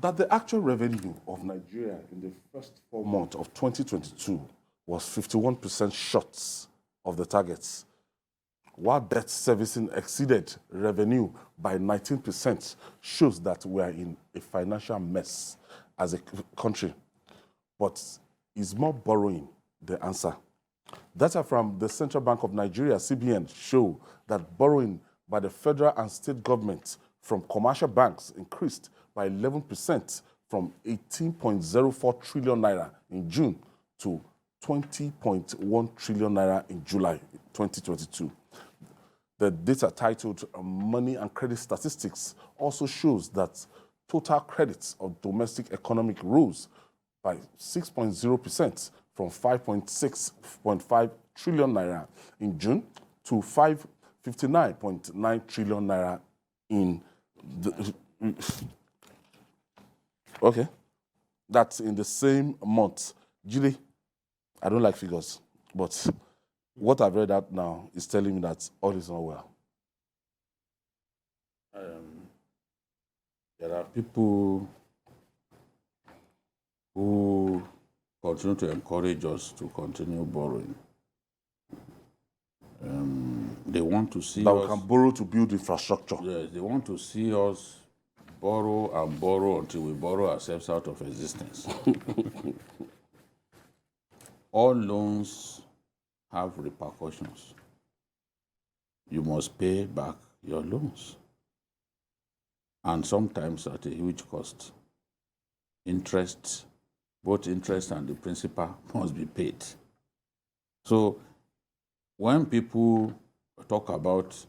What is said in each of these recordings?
that the actual revenue of Nigeria in the first 4 months of 2022 was 51% short of the targets, while debt servicing exceeded revenue by 19%, shows that we are in a financial mess as a country. But is more borrowing the answer? Data from the Central Bank of Nigeria, CBN, show that borrowing by the federal and state governments from commercial banks increased by 11% from 18.04 trillion naira in June to 20.1 trillion naira in July 2022. The data titled Money and Credit Statistics also shows that total credits of domestic economic rose by 6.0% from 5.5 trillion naira in June to 59.9 trillion naira in the... Okay. That's in the same month. Julie, I don't like figures, but what I've read out now is telling me that all is not well. There are people who continue to encourage us to continue borrowing. They want to see that us... we can borrow to build infrastructure. Yes, they want to see us borrow and borrow until we borrow ourselves out of existence. All loans have repercussions. You must pay back your loans. And sometimes at a huge cost. Interest, both interest and the principal must be paid. So when people talk about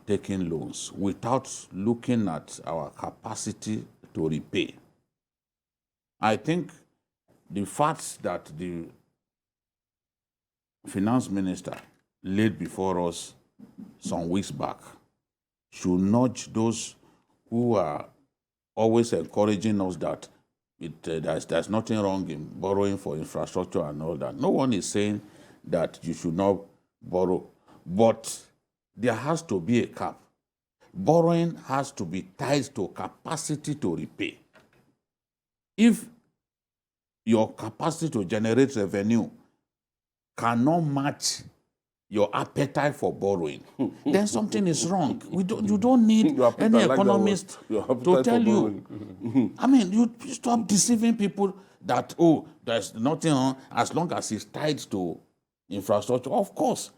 taking loans without looking at our capacity to repay, I think the fact that the finance minister laid before us some weeks back should nudge those who are always encouraging us that there's nothing wrong in borrowing for infrastructure and all that. No one is saying that you should not borrow, but there has to be a cap. Borrowing has to be tied to capacity to repay. If your capacity to generate revenue cannot match your appetite for borrowing, then something is wrong. You don't need any economist to tell you. I mean, you stop deceiving people that, oh, there's nothing wrong as long as it's tied to infrastructure. Of course,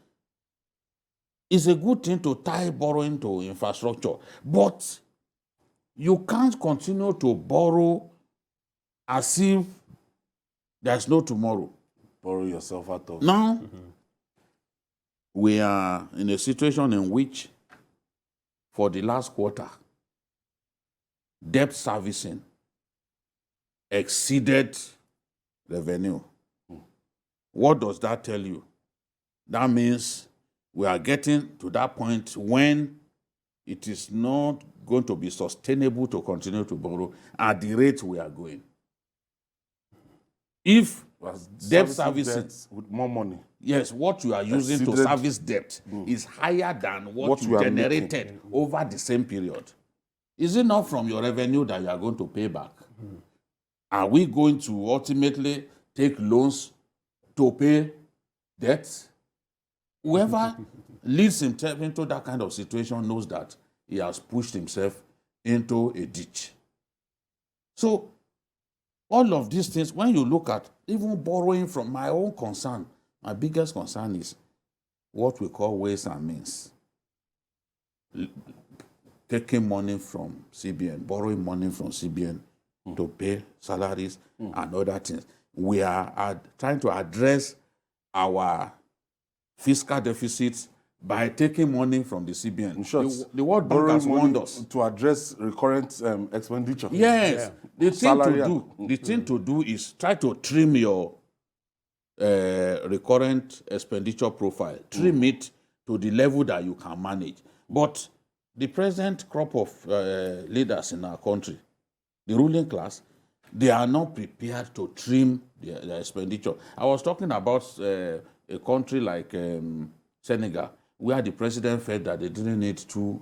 it's a good thing to tie borrowing to infrastructure, but you can't continue to borrow as if there's no tomorrow. Borrow yourself out of... Now, we are in a situation in which, for the last quarter, debt servicing exceeded revenue. What does that tell you? That means we are getting to that point when it is not going to be sustainable to continue to borrow at the rate we are going. If debt servicing with more money, yes, what you are using to service debt is higher than what you generated over the same period. Is it not from your revenue that you are going to pay back? Are we going to ultimately take loans to pay debts? Whoever leads himself into that kind of situation knows that he has pushed himself into a ditch. So all of these things, when you look at even borrowing from my own concern, my biggest concern is what we call ways and means. Taking money from CBN, borrowing money from CBN to pay salaries and other things. We are trying to address our fiscal deficits by taking money from the CBN. In short, the World Bank has warned us to address recurrent expenditure. Yes, the thing to do is try to trim your recurrent expenditure profile, trim it to the level that you can manage. But the present crop of leaders in our country, the ruling class, they are not prepared to trim their expenditure. I was talking about a country like Senegal, where the president felt that they didn't need two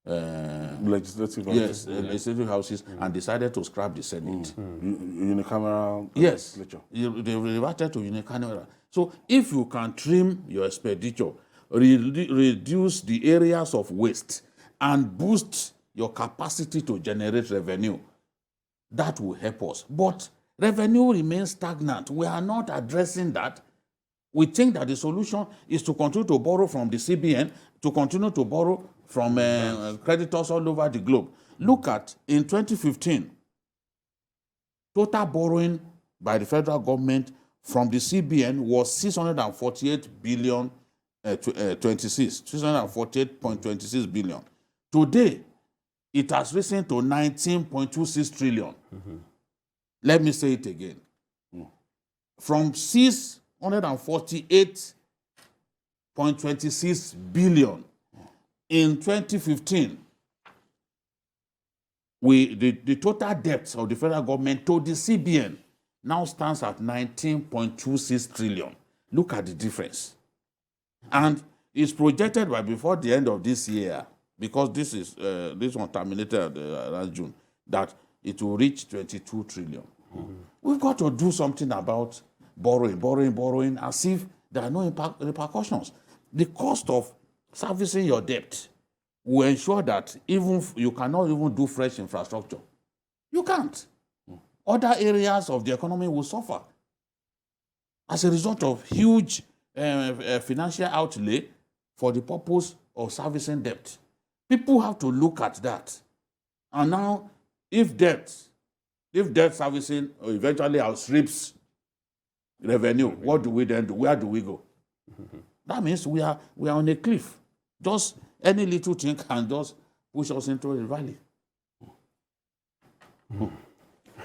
Legislative yes, houses. legislative houses, and decided to scrap the Senate. Unicameral Yes, legislature. they reverted to unicameral. So if you can trim your expenditure, reduce the areas of waste, and boost your capacity to generate revenue, that will help us. But revenue remains stagnant. We are not addressing that. We think that the solution is to continue to borrow from the CBN, to continue to borrow from creditors all over the globe. Look at, in 2015, total borrowing by the federal government from the CBN was 648 billion, 648.26 billion. Today, it has risen to 19.26 trillion. Let me say it again. From 648.26 billion in 2015, the total debt of the federal government to the CBN now stands at 19.26 trillion. Look at the difference. And it's projected by before the end of this year, because this one terminated last June, that it will reach 22 trillion. We've got to do something about borrowing, as if there are no repercussions. The cost of servicing your debt will ensure that even you cannot even do fresh infrastructure. You can't. Other areas of the economy will suffer as a result of huge financial outlay for the purpose of servicing debt. People have to look at that. And now, if debt servicing eventually outstrips revenue, what do we then do? Where do we go? That means we are on a cliff. Just any little thing can just push us into the valley.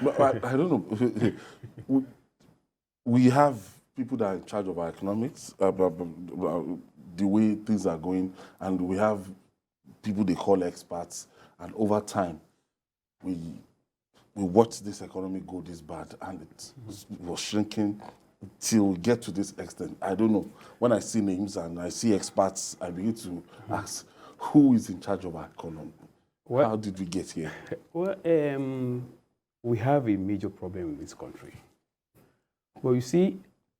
But I don't know. We have people that are in charge of our economics, the way things are going, and we have people they call experts. And over time, we watch this economy go this bad, and it was shrinking till we get to this extent. I don't know. When I see names and I see experts, I begin to ask, who is in charge of our economy? Well, how did we get here? Well, we have a major problem in this country. Well, you see,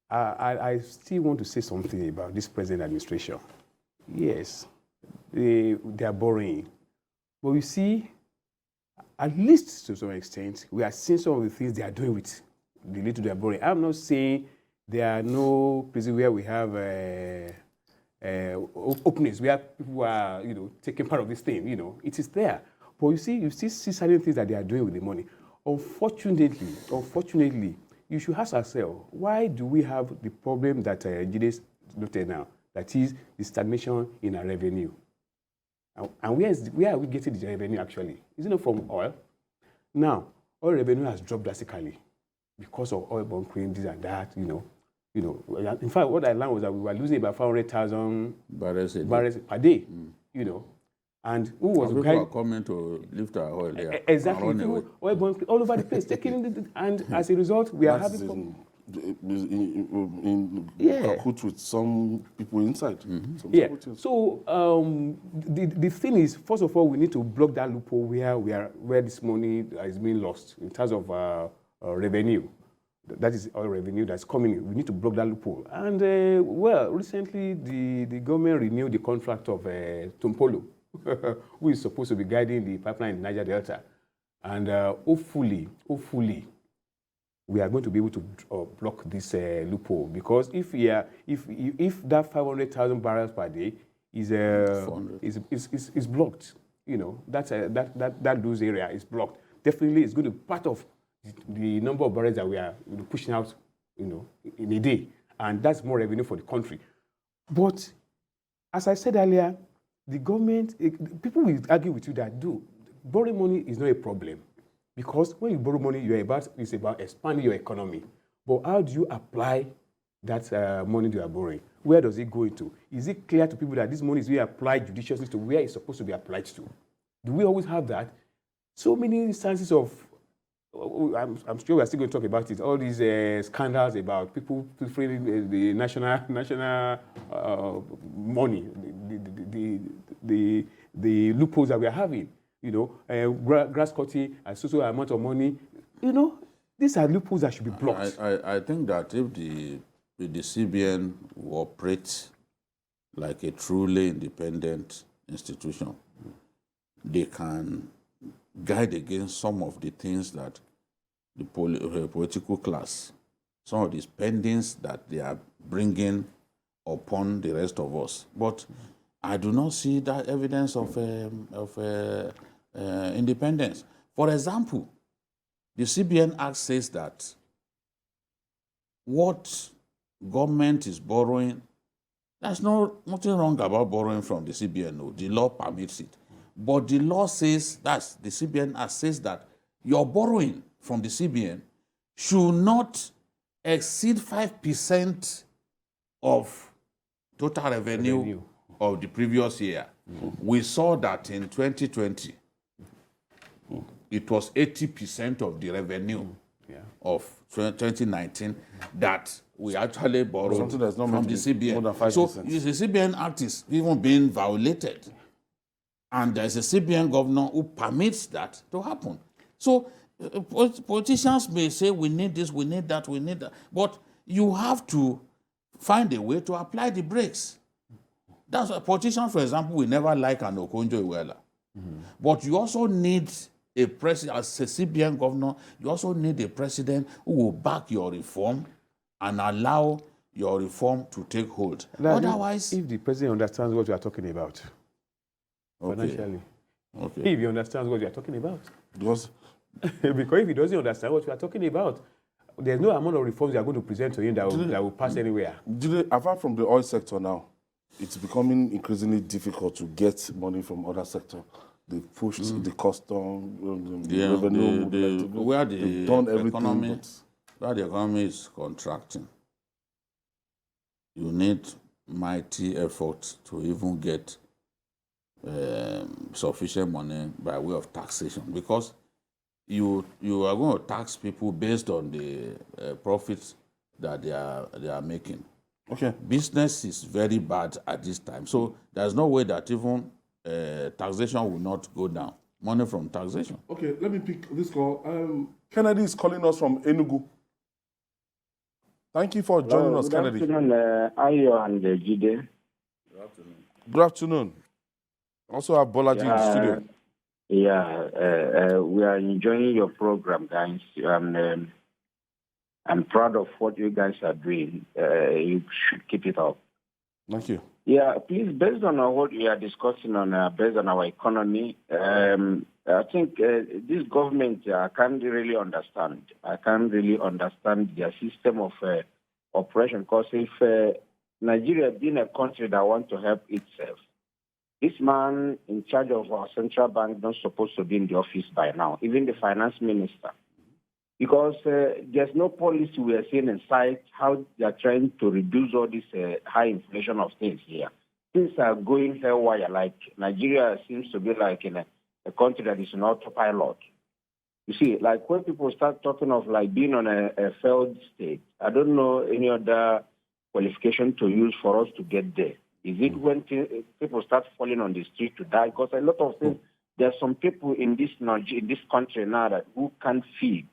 I still want to say something about this present administration. Yes, they are borrowing. But you see, at least to some extent, we are seeing some of the things they are doing with related to their borrowing. I'm not saying there are no places where we have openings, where people who are, taking part of this thing. It is there. But you see certain things that they are doing with the money. Unfortunately, you should ask yourself, why do we have the problem that Jide noted now? That is the stagnation in our revenue. And where are we getting the revenue actually? Is it not from oil? Now, oil revenue has dropped drastically because of oil bunkering, this and that, In fact, what I learned was that we were losing about 500,000 barrels per day, And who was the guy? People are coming to lift our oil there. Exactly. Oil bunkering all over the place, and as a result, we are having in cahoots with some people inside. So the thing is, first of all, we need to block that loophole where this money is being lost in terms of revenue. That is oil revenue that's coming in. We need to block that loophole. And recently the government renewed the contract of Tompolo, who is supposed to be guiding the pipeline in Niger Delta, and hopefully we are going to be able to block this loophole, because if that 500,000 barrels per day is blocked, that loose area is blocked. Definitely, it's going to be part of the number of barrels that we are pushing out, in a day, and that's more revenue for the country. But as I said earlier, the government, people will argue with you that borrowing money is not a problem. Because when you borrow money, it's about expanding your economy. But how do you apply that money you are borrowing? Where does it go into? Is it clear to people that this money is being applied judiciously to where it's supposed to be applied to? Do we always have that? So many instances of, I'm sure we're still going to talk about it, all these scandals about people pilfering the national money, the the loopholes that we are having. Grass cutting and so amount of money. These are loopholes that should be blocked. I think that if the CBN will operate like a truly independent institution, they can guide against some of the things that the political class, some of the spendings that they are bringing upon the rest of us. But I do not see that evidence of independence. For example, the CBN Act says that what government is borrowing, there's nothing wrong about borrowing from the CBN. No, the law permits it. But the law says, the CBN Act says that your borrowing from the CBN should not exceed 5% of total revenue of the previous year. We saw that in 2020, it was 80% of the revenue of 2019 that we actually borrowed from the CBN. More than 5%. So the CBN Act is even being violated. And there's a CBN governor who permits that to happen. So politicians may say, we need this, we need that, we need that. But you have to find a way to apply the brakes. That's why politicians, for example, will never like an Okonjo-Iweala. But you also need a president, as a CBN governor, you also need a president who will back your reform and allow your reform to take hold. Otherwise, if the president understands what you are talking about, financially, if he understands what you are talking about, because if he doesn't understand what you are talking about, there's no amount of reforms you are going to present to him that will pass anywhere. Apart from the oil sector now, it's becoming increasingly difficult to get money from other sectors. They pushed the custom, the revenue, where they've done everything. Where the economy is contracting, you need mighty effort to even get sufficient money by way of taxation, because you are going to tax people based on the profits that they are making. Okay. Business is very bad at this time, so there's no way that even taxation will not go down. Money from taxation. Okay, let me pick this call. Kennedy is calling us from Enugu. Thank you for joining us, Kennedy. Good afternoon, Ayo and Jide. Good afternoon. Good afternoon. Also have Bolaji in the studio. We are enjoying your program, guys. I'm proud of what you guys are doing. You should keep it up. Thank you. Yeah, please, based on what we are discussing on, based on our economy, I think this government, I can't really understand. I can't really understand their system of operation, because if Nigeria being a country that wants to help itself, this man in charge of our central bank not supposed to be in the office by now, even the finance minister. Because there's no policy we are seeing in sight how they are trying to reduce all this high inflation of things here. Things are going haywire. Like Nigeria seems to be like in a country that is an autopilot. You see, like when people start talking of like being on a failed state, I don't know any other qualification to use for us to get there. Is it when people start falling on the street to die? Because a lot of things, there are some people in this country now that who can't feed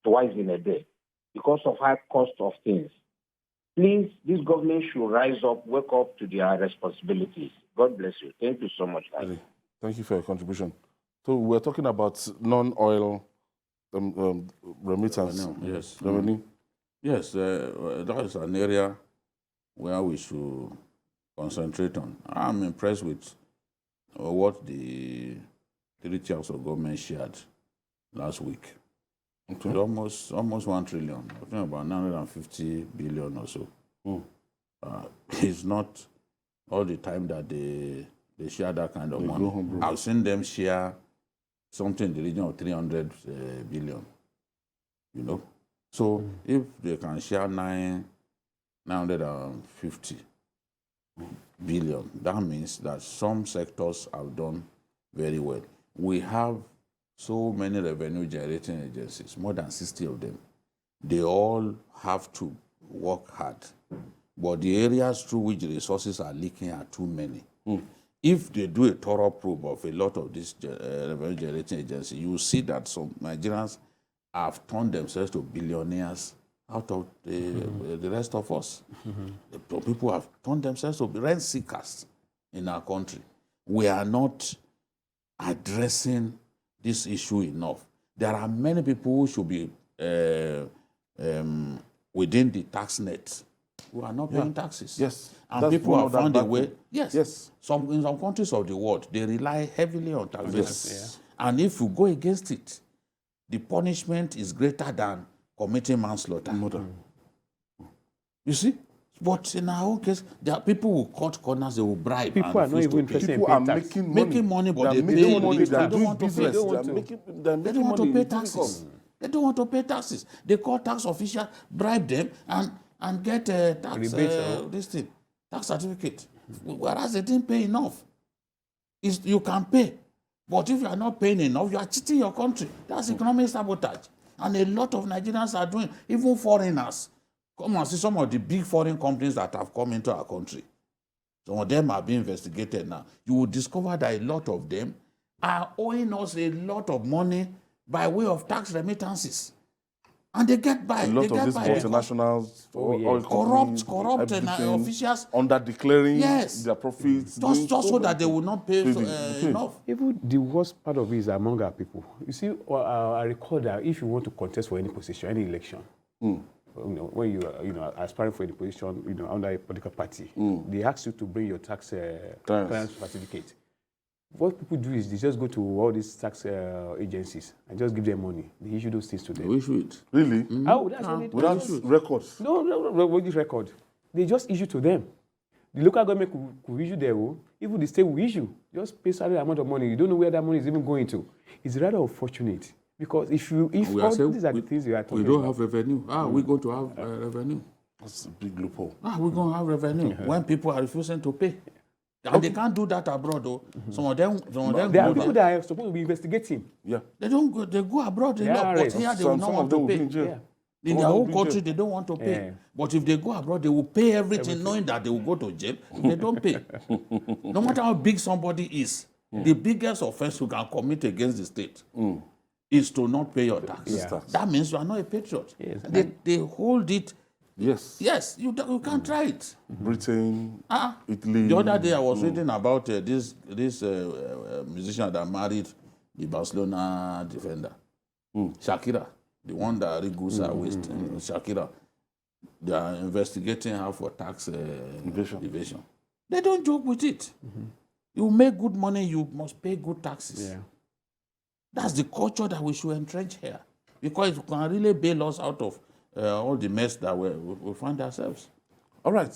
twice in a day because of high cost of things. Please, this government should rise up, wake up to their responsibilities. God bless you. Thank you so much, guys. Thank you for your contribution. So we're talking about non-oil remittance. Yes. Revenue. Yes, that is an area where we should concentrate on. I'm impressed with what the three tiers of government shared last week. Okay. Almost 1 trillion. I think about 950 billion or so. It's not all the time that they share that kind of money. I've seen them share something in the region of 300 billion. You know, so if they can share 950 billion, that means that some sectors have done very well. We have so many revenue generating agencies, more than 60 of them. They all have to work hard. But the areas through which the resources are leaking are too many. if they do a thorough probe of a lot of these revenue generating agencies, you will see that some Nigerians have turned themselves to billionaires out of the rest of us. The people have turned themselves to rent seekers in our country. We are not addressing this issue enough. There are many people who should be within the tax net who are not paying taxes. Yes. And That's people one have of that found a bad way. thing. Yes. Yes. In some countries of the world, they rely heavily on taxation. Yes. And if you go against it, the punishment is greater than committing manslaughter. You see? But in our own case, there are people who cut corners, they will bribe. People are and not refuse even to interested pay. in People are paying tax. making money. But They are they making pay money. little. They are They don't doing want to pay. business. They don't They are want to. making They don't want to pay money. taxes. They don't want to pay taxes. They call tax officials, bribe them, and get a tax Rebate, tax certificate. Whereas they didn't pay enough. You can pay, but if you are not paying enough, you are cheating your country. That's economic sabotage, and a lot of Nigerians are doing. Even foreigners, come and see some of the big foreign companies that have come into our country. Some of them are being investigated now. You will discover that a lot of them are owing us a lot of money by way of tax remittances. And they get by. A lot of these because multinationals, oil companies, corrupt everything, officials, under declaring Yes. their profits. just so that they will not pay pay enough. Even the worst part of it is among our people. You see, I recall that if you want to contest for any position, any election, when you are aspiring for any position, under a political party, they ask you to bring your tax clearance certificate. What people do is they just go to all these tax agencies and just give them money. They issue those things to them. We should. Really? Oh, that's what it Without records? No, what is record? They just issue to them. The local government could issue their own. Even the state will issue. Just pay certain amount of money. You don't know where that money is even going to. It's rather unfortunate. Because if all these are the things you are talking we don't about. have revenue. We're going to have revenue. That's a big loophole. We're going to have revenue when people are refusing to pay. And they can't do that abroad, though. Some of them There are go people there. that are supposed to be investigating. Yeah. They don't go. They go abroad a Yeah, lot, right. but here they will not Some want of them to will be pay. in jail. Yeah. In Some their of them own will be in country, jail. they don't want to pay. Yeah. But if they go abroad, they will pay everything, knowing that they will go to jail. They don't pay. No matter how big somebody is, the biggest offense you can commit against the state is to not pay your tax. Yeah. That means you are not a patriot. Yes. They hold it. Yes. Yes, you can't try it. Britain, Italy. The other day I was reading about this musician that married the Barcelona defender, Shakira, the one that Rigus her waist. Shakira, they are investigating her for tax evasion. They don't joke with it. You make good money, you must pay good taxes. Yeah. That's the culture that we should entrench here, because it can really bail us out of all the mess that we find ourselves. All right.